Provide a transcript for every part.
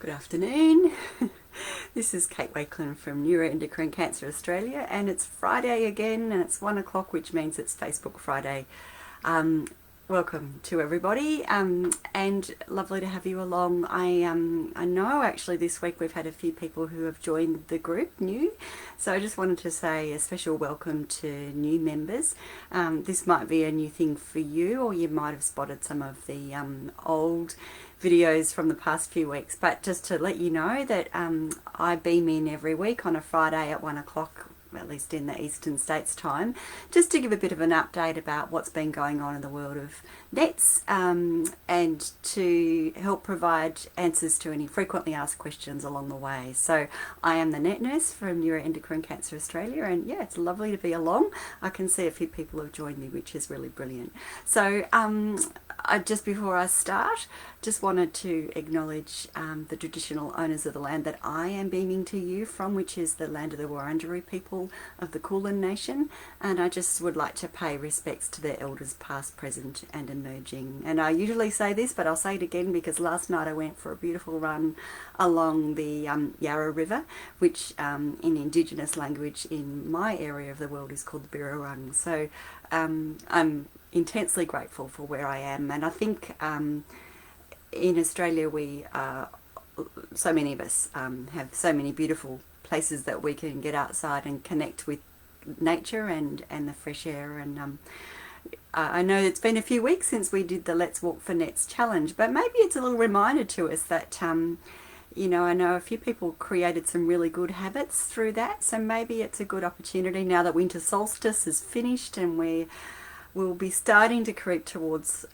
Good afternoon. This is Kate Wakelin from Neuroendocrine Cancer Australia, and it's Friday again, and it's 1 o'clock, which means it's Facebook Friday. Welcome to everybody, and lovely to have you along. I know actually this week we've had a few people who have joined the group new, so I just wanted to say a special welcome to new members. This might be a new thing for you, or you might have spotted some of the old videos from the past few weeks, but just to let you know that I beam in every week on a Friday at 1 o'clock, at least in the Eastern States time, just to give a bit of an update about what's been going on in the world of NETs, and to help provide answers to any frequently asked questions along the way. So I am the NET nurse from Neuroendocrine Cancer Australia, and yeah, it's lovely to be along. I can see a few people have joined me, which is really brilliant. So just before I start, just wanted to acknowledge the traditional owners of the land that I am beaming to you from, which is the land of the Wurundjeri people of the Kulin Nation, and I just would like to pay respects to their elders past, present and emerging. And I usually say this, but I'll say it again because last night I went for a beautiful run along the Yarra River, which in Indigenous language in my area of the world is called the Birrarung. So I'm intensely grateful for where I am, and I think in Australia we so many of us have so many beautiful places that we can get outside and connect with nature and the fresh air. And I know it's been a few weeks since we did the Let's Walk for Nets challenge, but maybe it's a little reminder to us that you know, I know a few people created some really good habits through that, so maybe it's a good opportunity now that winter solstice is finished and we'll be starting to creep towards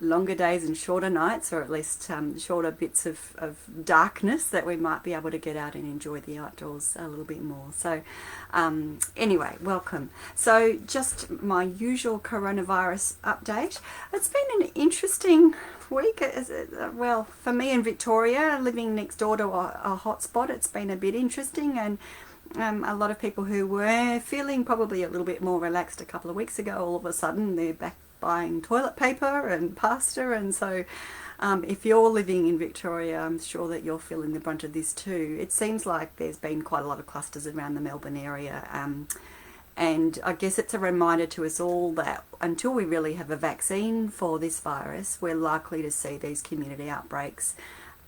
longer days and shorter nights, or at least shorter bits of darkness, that we might be able to get out and enjoy the outdoors a little bit more. So anyway, welcome. So just my usual coronavirus update. It's been an interesting week. Well, for me in Victoria, living next door to a hotspot, it's been a bit interesting, and a lot of people who were feeling probably a little bit more relaxed a couple of weeks ago, all of a sudden they're back buying toilet paper and pasta. And so if you're living in Victoria, I'm sure that you're feeling the brunt of this too. It seems like there's been quite a lot of clusters around the Melbourne area, and I guess it's a reminder to us all that until we really have a vaccine for this virus, we're likely to see these community outbreaks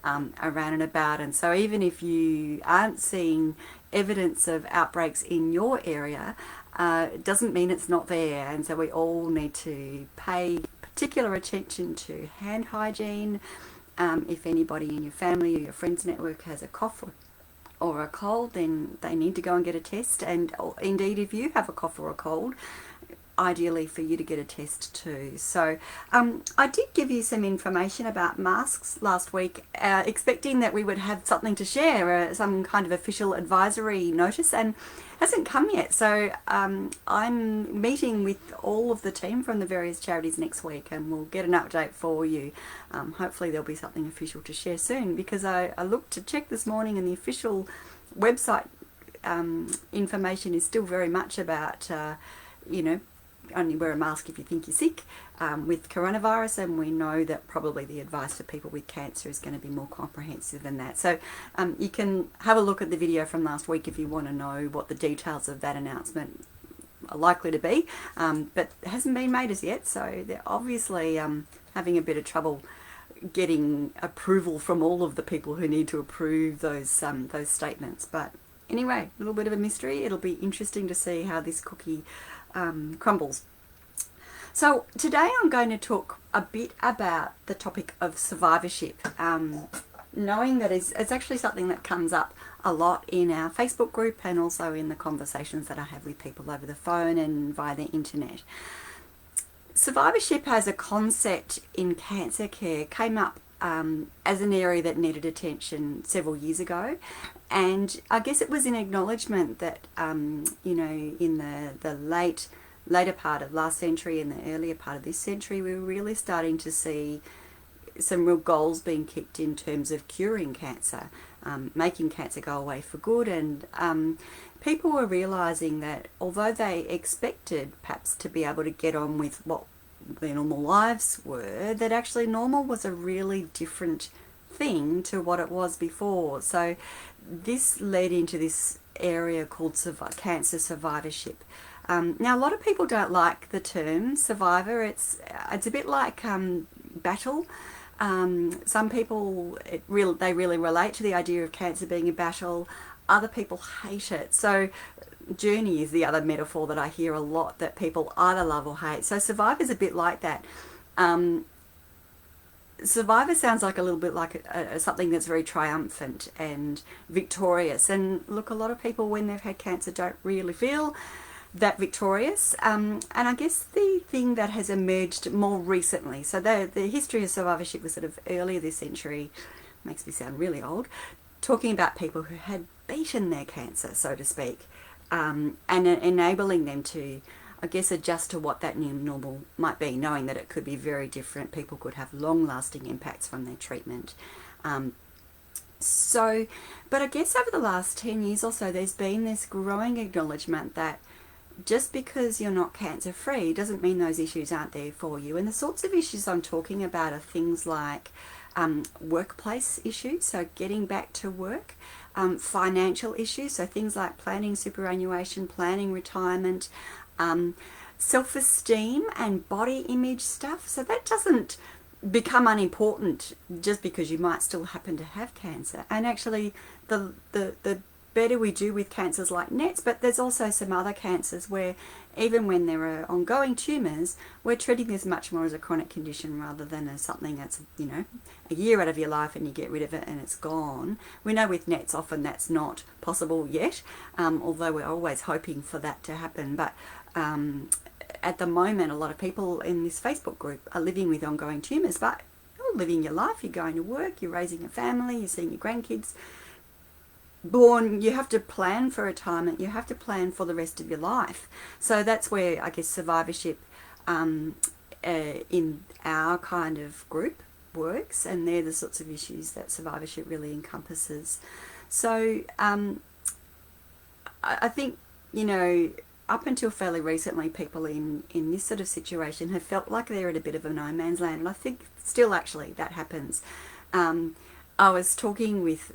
around and about. And so even if you aren't seeing evidence of outbreaks in your area, it doesn't mean it's not there. And so we all need to pay particular attention to hand hygiene. If anybody in your family or your friends network has a cough or a cold, then they need to go and get a test. And indeed, if you have a cough or a cold, ideally for you to get a test too. So I did give you some information about masks last week, expecting that we would have something to share, some kind of official advisory notice, and hasn't come yet. So I'm meeting with all of the team from the various charities next week, and we'll get an update for you. Hopefully there'll be something official to share soon, because I looked to check this morning and the official website information is still very much about you know, only wear a mask if you think you're sick with coronavirus, and we know that probably the advice for people with cancer is going to be more comprehensive than that. So you can have a look at the video from last week if you want to know what the details of that announcement are likely to be, but it hasn't been made as yet, so they're obviously having a bit of trouble getting approval from all of the people who need to approve those statements. But anyway, a little bit of a mystery. It'll be interesting to see how this cookie crumbles. So today I'm going to talk a bit about the topic of survivorship, knowing that it's actually something that comes up a lot in our Facebook group and also in the conversations that I have with people over the phone and via the internet. Survivorship as a concept in cancer care came up as an area that needed attention several years ago, and I guess it was an acknowledgement that you know, in the later part of last century and the earlier part of this century, we were really starting to see some real goals being kicked in terms of curing cancer, making cancer go away for good. And people were realising that although they expected perhaps to be able to get on with what their normal lives were, that actually normal was a really different thing to what it was before. So this led into this area called cancer survivorship. Now, a lot of people don't like the term survivor. It's a bit like battle. Some people they really relate to the idea of cancer being a battle. Other people hate it. So journey is the other metaphor that I hear a lot, that people either love or hate. So survivor is a bit like that. Survivor sounds like a little bit like something that's very triumphant and victorious. And look, a lot of people when they've had cancer don't really feel that victorious. And I guess the thing that has emerged more recently, so the history of survivorship was sort of earlier this century, makes me sound really old, talking about people who had beaten their cancer, so to speak, and enabling them to, I guess, adjust to what that new normal might be, knowing that it could be very different. People could have long-lasting impacts from their treatment. But I guess over the last 10 years or so, there's been this growing acknowledgement that just because you're not cancer-free doesn't mean those issues aren't there for you. And the sorts of issues I'm talking about are things like workplace issues, so getting back to work, financial issues, so things like planning superannuation, planning retirement, self-esteem and body image stuff. So that doesn't become unimportant just because you might still happen to have cancer. And actually the better we do with cancers like NETs, but there's also some other cancers where even when there are ongoing tumours, we're treating this much more as a chronic condition rather than as something that's, a year out of your life and you get rid of it and it's gone. We know with NETs often that's not possible yet, although we're always hoping for that to happen. But at the moment, a lot of people in this Facebook group are living with ongoing tumours, but you're living your life, you're going to work, you're raising a family, you're seeing your grandkids born, you have to plan for retirement, you have to plan for the rest of your life. So that's where I guess survivorship in our kind of group works, and they're the sorts of issues that survivorship really encompasses. So I think, up until fairly recently, people in this sort of situation have felt like they're at a bit of a no man's land, and I think still actually that happens. I was talking with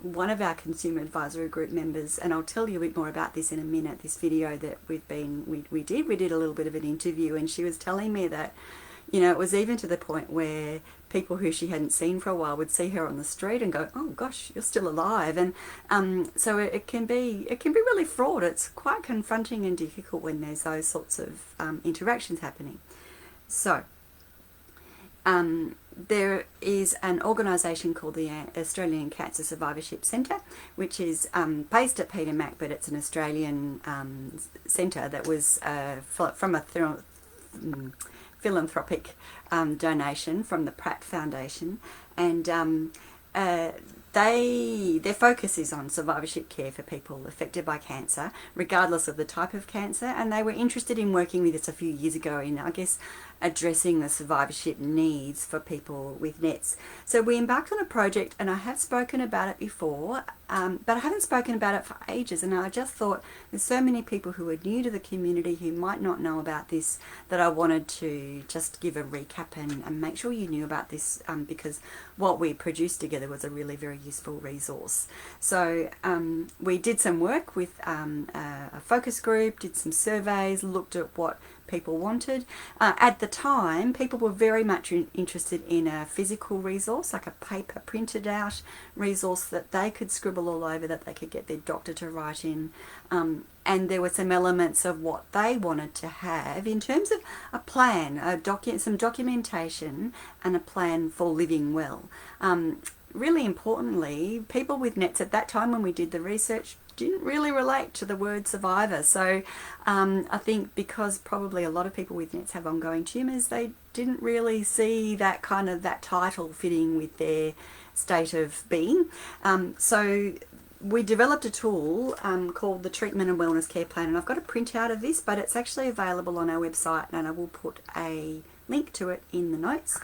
one of our consumer advisory group members, and I'll tell you a bit more about this in a minute, this video that we did a little bit of an interview, and she was telling me that, it was even to the point where people who she hadn't seen for a while would see her on the street and go, "Oh gosh, you're still alive." And so it can be really fraught. It's quite confronting and difficult when there's those sorts of interactions happening. So there is an organisation called the Australian Cancer Survivorship Centre, which is based at Peter Mac, but it's an Australian centre that was from a philanthropic donation from the Pratt Foundation, and their focus is on survivorship care for people affected by cancer, regardless of the type of cancer, and they were interested in working with us a few years ago in, I guess, addressing the survivorship needs for people with NETs. So we embarked on a project, and I have spoken about it before, but I haven't spoken about it for ages, and I just thought there's so many people who are new to the community who might not know about this that I wanted to just give a recap and make sure you knew about this, because what we produced together was a really very useful resource. So we did some work with a focus group, did some surveys, looked at what people wanted. At the time, people were very much interested in a physical resource, like a paper printed out resource that they could scribble all over, that they could get their doctor to write in. And there were some elements of what they wanted to have in terms of a plan, some documentation and a plan for living well. Really importantly, people with NETs at that time when we did the research didn't really relate to the word survivor. So I think because probably a lot of people with NETs have ongoing tumours, they didn't really see that title fitting with their state of being. So we developed a tool called the Treatment and Wellness Care Plan, and I've got a printout of this, but it's actually available on our website, and I will put a link to it in the notes.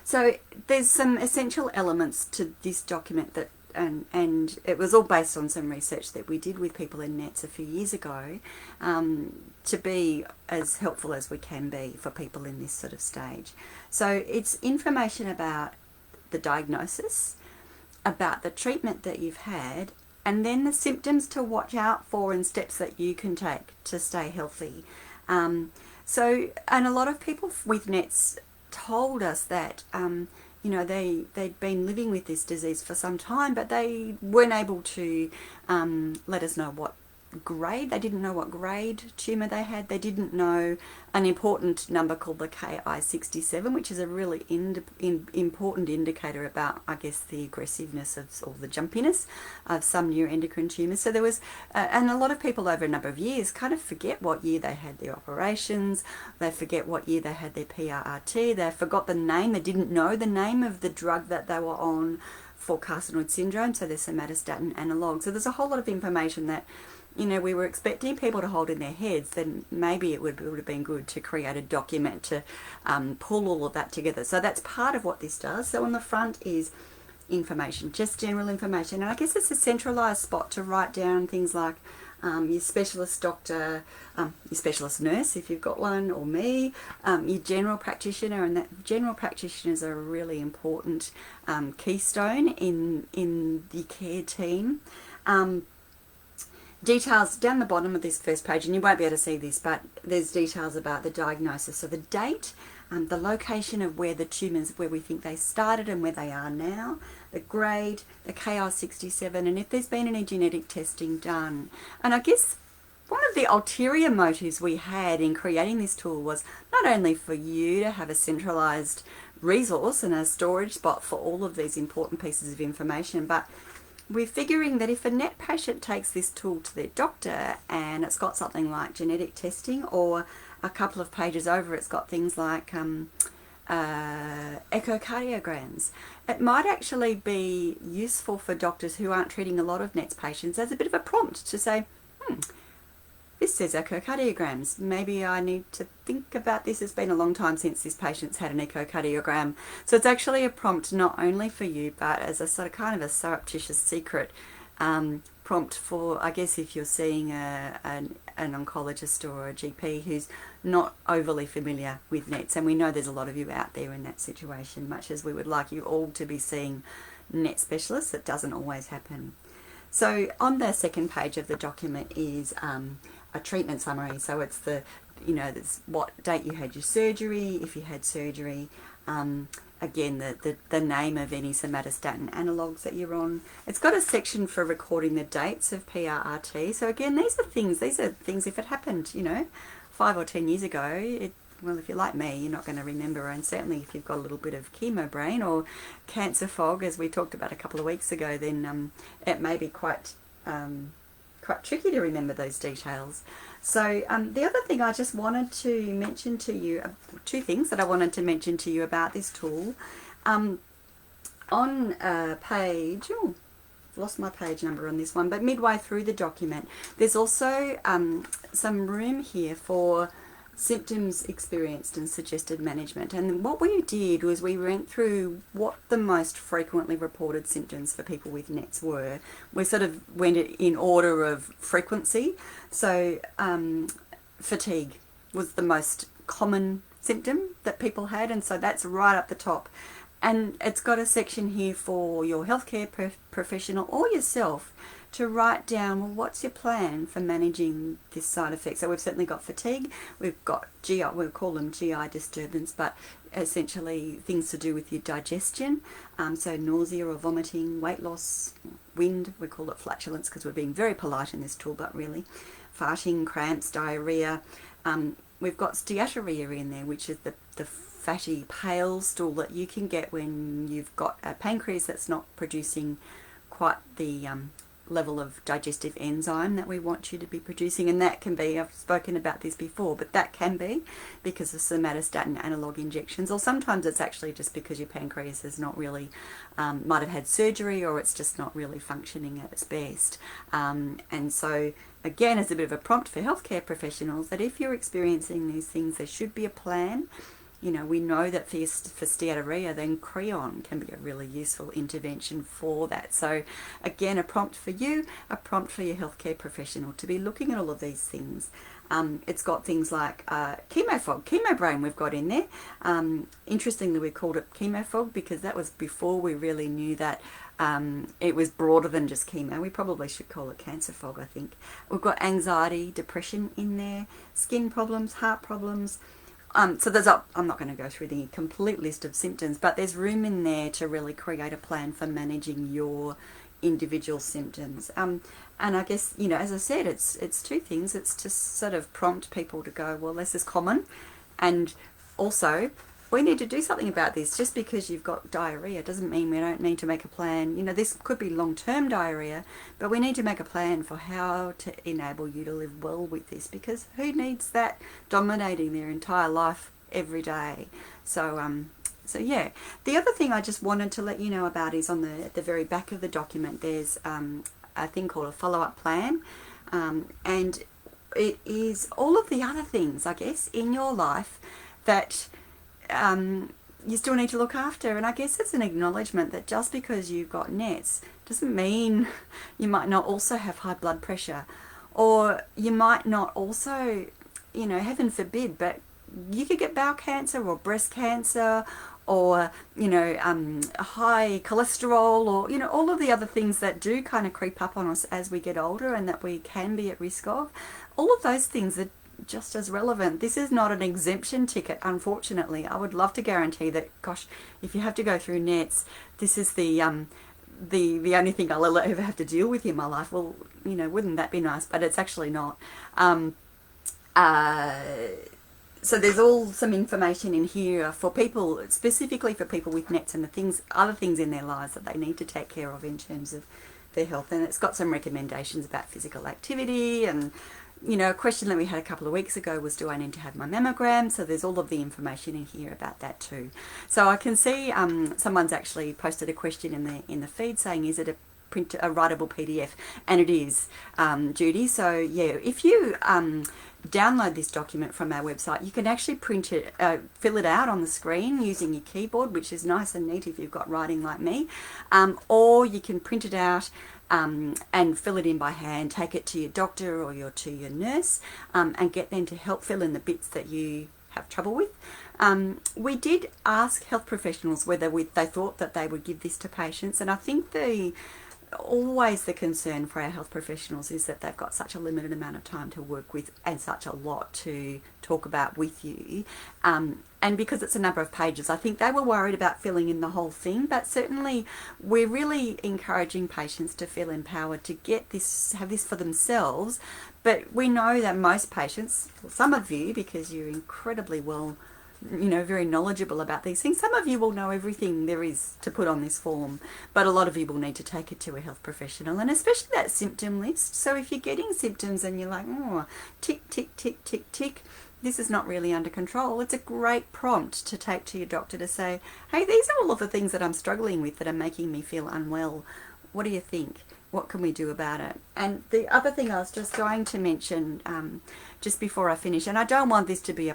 So there's some essential elements to this document that, and it was all based on some research that we did with people in NETs a few years ago, to be as helpful as we can be for people in this sort of stage. So it's information about the diagnosis, about the treatment that you've had, and then the symptoms to watch out for and steps that you can take to stay healthy. And a lot of people with NETs told us that they'd been living with this disease for some time, but they weren't able to let us know what grade. They didn't know what grade tumour they had. They didn't know an important number called the Ki-67, which is a really important indicator about, I guess, the aggressiveness or the jumpiness of some neuroendocrine tumours. So there was, and a lot of people over a number of years kind of forget what year they had their operations. They forget what year they had their PRRT. They forgot the name. They didn't know the name of the drug that they were on for carcinoid syndrome, so there's somatostatin analog. So there's a whole lot of information that we were expecting people to hold in their heads. Then maybe it would have been good to create a document to pull all of that together. So that's part of what this does. So on the front is information, just general information. And I guess it's a centralised spot to write down things like your specialist doctor, your specialist nurse if you've got one, or me, your general practitioner, and that general practitioners are a really important keystone in the care team. Details down the bottom of this first page, and you won't be able to see this, but there's details about the diagnosis. So the date, the location of where the tumours, where we think they started and where they are now, the grade, the Ki-67, and if there's been any genetic testing done. And I guess one of the ulterior motives we had in creating this tool was not only for you to have a centralised resource and a storage spot for all of these important pieces of information, but we're figuring that if a NET patient takes this tool to their doctor and it's got something like genetic testing, or a couple of pages over it's got things like echocardiograms, it might actually be useful for doctors who aren't treating a lot of NETs patients as a bit of a prompt to say, this says echocardiograms. Maybe I need to think about this. It's been a long time since this patient's had an echocardiogram. So it's actually a prompt not only for you, but as a sort of kind of a surreptitious secret prompt for, I guess, if you're seeing an oncologist or a GP who's not overly familiar with NETs. And we know there's a lot of you out there in that situation, much as we would like you all to be seeing NET specialists. It doesn't always happen. So on the second page of the document is a treatment summary. So it's it's what date you had your surgery, if you had surgery, again, the name of any somatostatin analogues that you're on. It's got a section for recording the dates of PRRT. So again, these are things if it happened, 5 or 10 years ago, well, if you're like me, you're not going to remember, and certainly if you've got a little bit of chemo brain or cancer fog, as we talked about a couple of weeks ago, then it may be quite tricky to remember those details. So the other thing I just wanted to mention to you, two things that I wanted to mention to you about this tool. On page, lost my page number on this one, but midway through the document, there's also some room here for symptoms experienced and suggested management. And what we did was we went through what the most frequently reported symptoms for people with NETs were. We sort of went in order of frequency. So fatigue was the most common symptom that people had, and so that's right up the top. And it's got a section here for your healthcare professional or yourself to write down, well, what's your plan for managing this side effect? So we've certainly got fatigue, we've got GI, we'll call them GI disturbance, but essentially things to do with your digestion, so nausea or vomiting, weight loss, wind, we call it flatulence because we're being very polite in this tool, but really, farting, cramps, diarrhea. We've got steatorrhea in there, which is the fatty, pale stool that you can get when you've got a pancreas that's not producing quite the level of digestive enzyme that we want you to be producing, and that can be, I've spoken about this before, but that can be because of somatostatin analog injections, or sometimes it's actually just because your pancreas is not really, might have had surgery, or it's just not really functioning at its best. And so again, as a bit of a prompt for healthcare professionals, that if you're experiencing these things, there should be a plan You know, we know that for steatorrhea, then Creon can be a really useful intervention for that. So again, a prompt for you, a prompt for your healthcare professional to be looking at all of these things. It's got things like chemo fog, chemo brain we've got in there. Interestingly, we called it chemo fog because that was before we really knew that it was broader than just chemo. We probably should call it cancer fog, I think. We've got anxiety, depression in there, skin problems, heart problems. So there's I'm not going to go through the complete list of symptoms, but there's room in there to really create a plan for managing your individual symptoms. And I guess, you know, as I said, it's two things. It's to sort of prompt people to go, well, this is common, and also we need to do something about this. Just because you've got diarrhea doesn't mean we don't need to make a plan. You know, this could be long-term diarrhea, but we need to make a plan for how to enable you to live well with this, because who needs that dominating their entire life every day? So yeah, the other thing I just wanted to let you know about is on the very back of the document, there's a thing called a follow-up plan, and it is all of the other things, I guess, in your life that you still need to look after. And I guess it's an acknowledgement that just because you've got NETs doesn't mean you might not also have high blood pressure, or you might not also, you know, heaven forbid, but you could get bowel cancer or breast cancer, or, you know, high cholesterol, or, you know, all of the other things that do kind of creep up on us as we get older and that we can be at risk of. All of those things are just as relevant. This is not an exemption ticket, unfortunately. I would love to guarantee that, gosh, if you have to go through NETs, this is the only thing I'll ever have to deal with in my life. Well, you know, wouldn't that be nice? But it's actually not. So there's all some information in here for people, specifically for people with NETs and other things in their lives that they need to take care of in terms of their health. And it's got some recommendations about physical activity. And, you know, a question that we had a couple of weeks ago was, do I need to have my mammogram? So there's all of the information in here about that too. So I can see someone's actually posted a question in the feed saying, is it a writable PDF? And it is, Judy. So yeah, if you download this document from our website, you can actually print it, fill it out on the screen using your keyboard, which is nice and neat if you've got writing like me, or you can print it out and fill it in by hand, take it to your doctor or to your nurse, and get them to help fill in the bits that you have trouble with. We did ask health professionals whether they thought that they would give this to patients, and I think always the concern for our health professionals is that they've got such a limited amount of time to work with and such a lot to talk about with you, and because it's a number of pages, I think they were worried about filling in the whole thing. But certainly we're really encouraging patients to feel empowered to have this for themselves. But we know that most patients, some of you, because you're incredibly well, you know, very knowledgeable about these things, some of you will know everything there is to put on this form, but a lot of you will need to take it to a health professional, and especially that symptom list. So if you're getting symptoms and you're like, oh, tick, tick, tick, tick, tick, this is not really under control, it's a great prompt to take to your doctor to say, hey, these are all of the things that I'm struggling with that are making me feel unwell. What do you think? What can we do about it? And the other thing I was just going to mention just before I finish, and I don't want this to be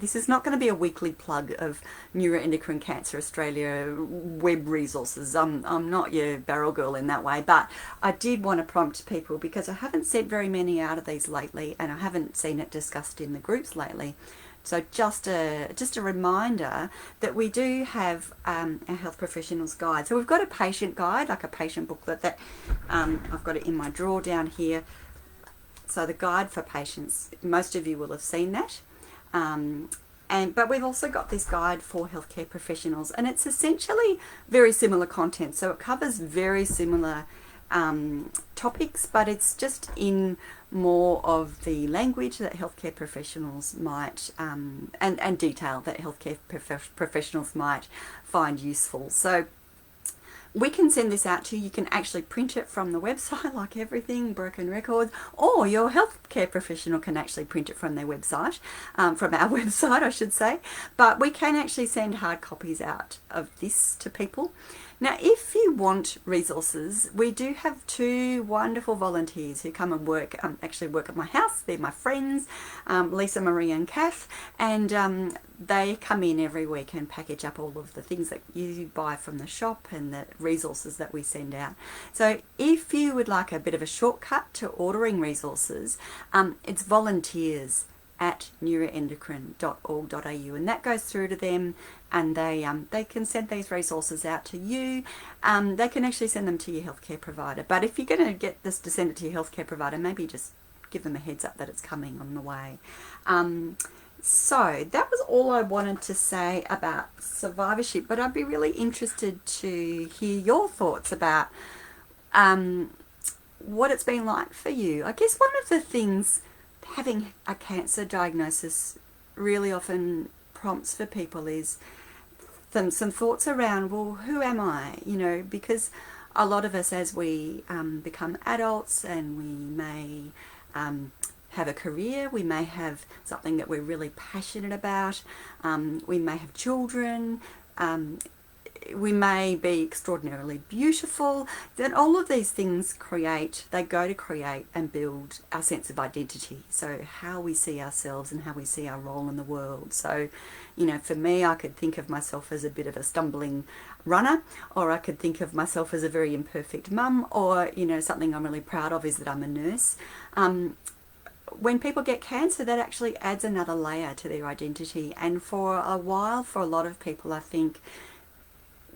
this is not going to be a weekly plug of Neuroendocrine Cancer Australia web resources. I'm not your barrel girl in that way, but I did want to prompt people because I haven't sent very many out of these lately, and I haven't seen it discussed in the groups lately. So just a reminder that we do have a health professionals guide. So we've got a patient guide, like a patient booklet that I've got it in my drawer down here. So the guide for patients, most of you will have seen that. But we've also got this guide for healthcare professionals, and it's essentially very similar content. So it covers very similar topics, but it's just in more of the language that healthcare professionals might, and detail that healthcare professionals might find useful. So we can send this out to you. You can actually print it from the website, like everything, broken records, or your healthcare professional can actually print it from their website, from our website, I should say. But we can actually send hard copies out of this to people. Now, if you want resources, we do have two wonderful volunteers who come and work, actually work at my house. They're my friends, Lisa, Marie and Kath, and they come in every week and package up all of the things that you buy from the shop and the resources that we send out. So if you would like a bit of a shortcut to ordering resources, it's volunteers at neuroendocrine.org.au, and that goes through to them, and they can send these resources out to you. They can actually send them to your healthcare provider, but if you're going to get this to send it to your healthcare provider, maybe just give them a heads up that it's coming on the way. So that was all I wanted to say about survivorship, but I'd be really interested to hear your thoughts about what it's been like for you. I guess one of the things having a cancer diagnosis really often prompts for people is some thoughts around, well, who am I? You know, because a lot of us, as we become adults, and we may have a career, we may have something that we're really passionate about, we may have children, we may be extraordinarily beautiful, then all of these things go to create and build our sense of identity. So how we see ourselves and how we see our role in the world. So, you know, for me, I could think of myself as a bit of a stumbling runner, or I could think of myself as a very imperfect mum, or, you know, something I'm really proud of is that I'm a nurse. When people get cancer, that actually adds another layer to their identity. And for a while, for a lot of people, I think,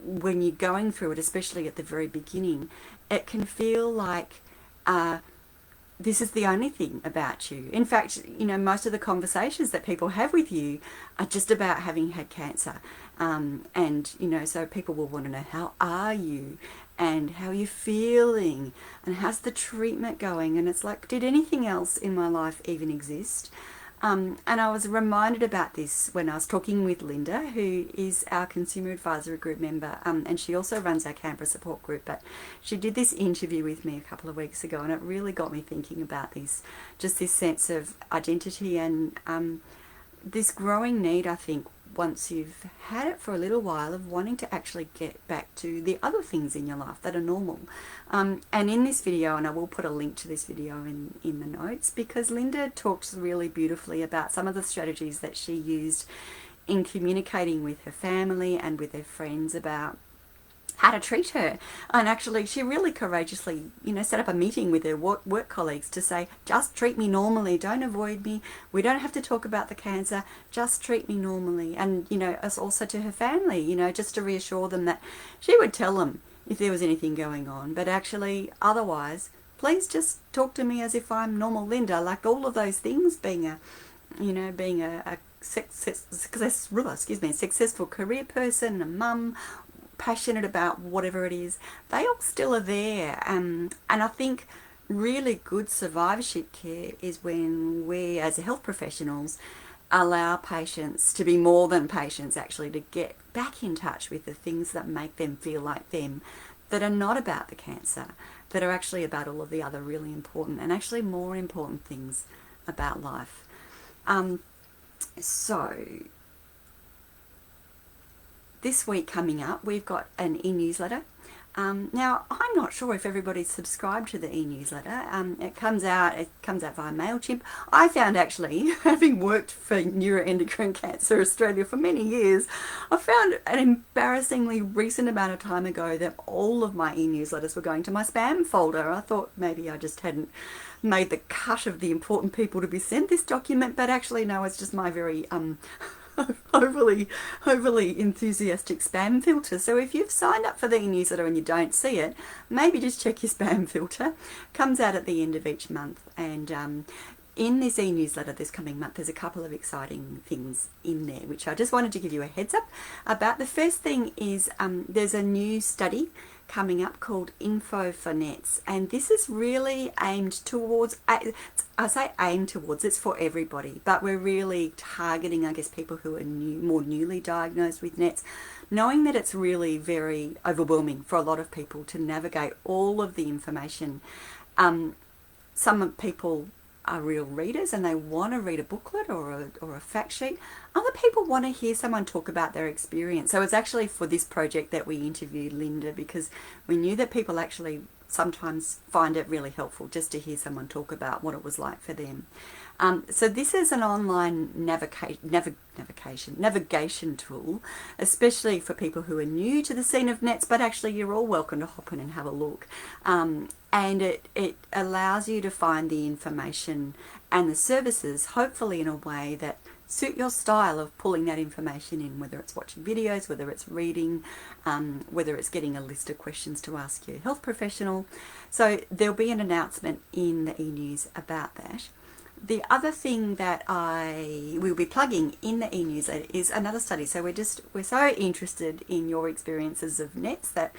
when you're going through it, especially at the very beginning, it can feel like this is the only thing about you. In fact, you know, most of the conversations that people have with you are just about having had cancer. And, you know, so people will want to know, how are you? And how are you feeling? And how's the treatment going? And it's like, did anything else in my life even exist? And I was reminded about this when I was talking with Linda, who is our Consumer Advisory Group member, and she also runs our Canberra support group, but she did this interview with me a couple of weeks ago, and it really got me thinking about this, just this sense of identity and this growing need, I think, once you've had it for a little while, of wanting to actually get back to the other things in your life that are normal. And in this video, and I will put a link to this video in the notes, because Linda talks really beautifully about some of the strategies that she used in communicating with her family and with her friends about how to treat her. And actually, she really courageously, you know, set up a meeting with her work colleagues to say, just treat me normally, don't avoid me, we don't have to talk about the cancer, just treat me normally. And, you know, as also to her family, you know, just to reassure them that she would tell them if there was anything going on, but actually otherwise, please just talk to me as if I'm normal Linda. Like all of those things, being a successful career person, a mum, passionate about whatever it is, they all still are there. And I think really good survivorship care is when we, as health professionals, allow patients to be more than patients, actually, to get back in touch with the things that make them feel like them, that are not about the cancer, that are actually about all of the other really important and actually more important things about life. So this week coming up, we've got an e-newsletter. Now, I'm not sure if everybody's subscribed to the e-newsletter. It comes out via MailChimp. I found, actually, having worked for Neuroendocrine Cancer Australia for many years, I found an embarrassingly recent amount of time ago that all of my e-newsletters were going to my spam folder. I thought maybe I just hadn't made the cut of the important people to be sent this document, but actually no, it's just my very overly enthusiastic spam filter. So if you've signed up for the e-newsletter and you don't see it, maybe just check your spam filter. Comes out at the end of each month, and in this e-newsletter this coming month, there's a couple of exciting things in there which I just wanted to give you a heads up about. The first thing is there's a new study coming up called Info for Nets, and this is really aimed towards, I say aimed towards, it's for everybody, but we're really targeting, I guess, people who are more newly diagnosed with NETs, knowing that it's really very overwhelming for a lot of people to navigate all of the information. Some people are real readers and they want to read a booklet or a fact sheet. Other people want to hear someone talk about their experience. So it's actually for this project that we interviewed Linda, because we knew that people actually sometimes find it really helpful just to hear someone talk about what it was like for them. So this is an online navigation tool, especially for people who are new to the scene of nets, but actually you're all welcome to hop in and have a look. And it allows you to find the information and the services, hopefully in a way that suit your style of pulling that information in, whether it's watching videos, whether it's reading, whether it's getting a list of questions to ask your health professional. So there'll be an announcement in the e-news about that. The other thing that I will be plugging in the e-newsletter is another study. So we're so interested in your experiences of nets that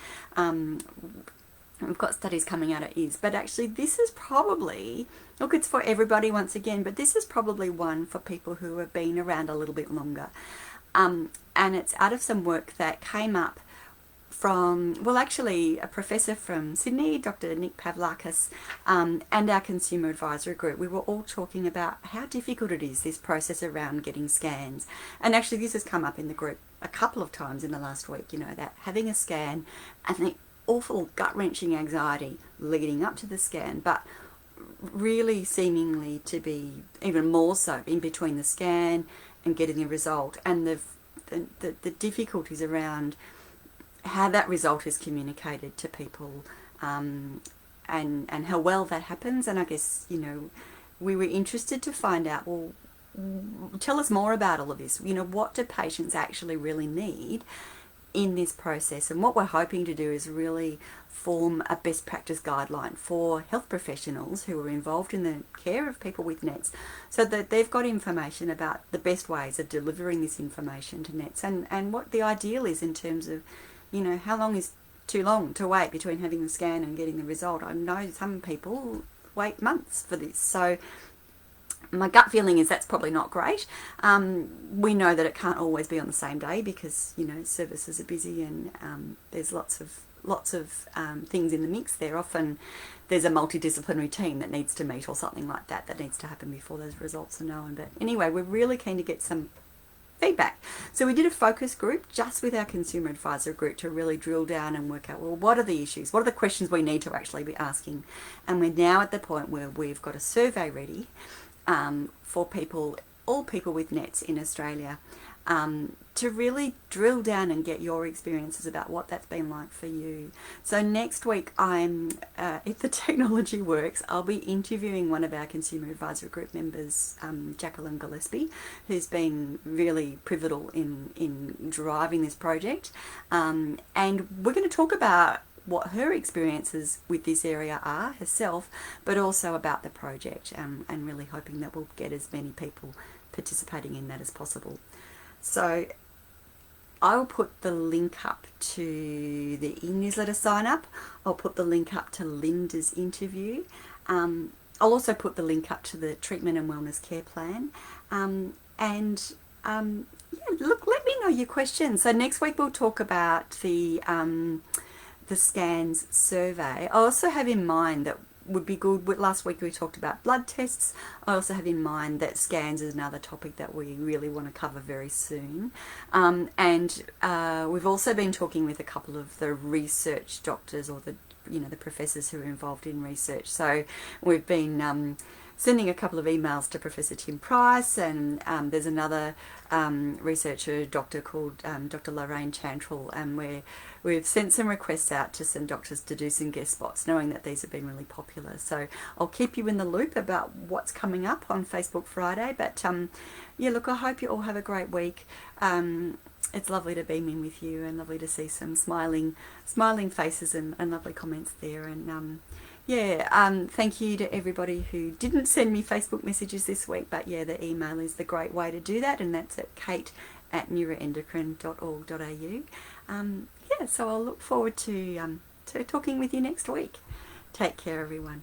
we've got studies coming out of EAS, but actually this is probably, look, it's for everybody once again, but this is probably one for people who have been around a little bit longer. And it's out of some work that came up from, well, actually a professor from Sydney, Dr. Nick Pavlakis, and our consumer advisory group. We were all talking about how difficult it is, this process around getting scans. And actually this has come up in the group a couple of times in the last week, you know, that having a scan and the awful gut-wrenching anxiety leading up to the scan, but really seemingly to be even more so in between the scan and getting the result, and the difficulties around how that result is communicated to people, and how well that happens. And I guess, you know, we were interested to find out, well, tell us more about all of this. You know, what do patients actually really need in this process? And what we're hoping to do is really form a best practice guideline for health professionals who are involved in the care of people with nets, so that they've got information about the best ways of delivering this information to nets, and what the ideal is in terms of, you know, how long is too long to wait between having the scan and getting the result. I know some people wait months for this, so my gut feeling is that's probably not great. We know that it can't always be on the same day because, you know, services are busy, and there's lots of things in the mix there. Often there's a multidisciplinary team that needs to meet or something like that that needs to happen before those results are known. But anyway, we're really keen to get some feedback. So we did a focus group just with our consumer advisor group to really drill down and work out, well, what are the issues? What are the questions we need to actually be asking? And we're now at the point where we've got a survey ready for people, all people with nets in Australia, to really drill down and get your experiences about what that's been like for you. So next week, if the technology works, I'll be interviewing one of our consumer advisory group members, Jacqueline Gillespie, who's been really pivotal in driving this project. And we're going to talk about what her experiences with this area are herself, but also about the project, and really hoping that we'll get as many people participating in that as possible. So I'll put the link up to the e-newsletter sign up. I'll put the link up to Linda's interview. I'll also put the link up to the treatment and wellness care plan. Yeah, look, let me know your questions. So next week we'll talk about the scans survey. I also have in mind that would be good. Last week we talked about blood tests. I also have in mind that scans is another topic that we really want to cover very soon. We've also been talking with a couple of the research doctors, or the professors who are involved in research. So we've been sending a couple of emails to Professor Tim Price, and there's another researcher, doctor called Dr. Lorraine Chantrell, and we've sent some requests out to some doctors to do some guest spots, knowing that these have been really popular. So I'll keep you in the loop about what's coming up on Facebook Friday. But yeah, look, I hope you all have a great week. It's lovely to beam in with you, and lovely to see some smiling faces and lovely comments there. And thank you to everybody who didn't send me Facebook messages this week, but yeah, the email is the great way to do that, and that's at kate@neuroendocrine.org.au. So I'll look forward to talking with you next week. Take care, everyone.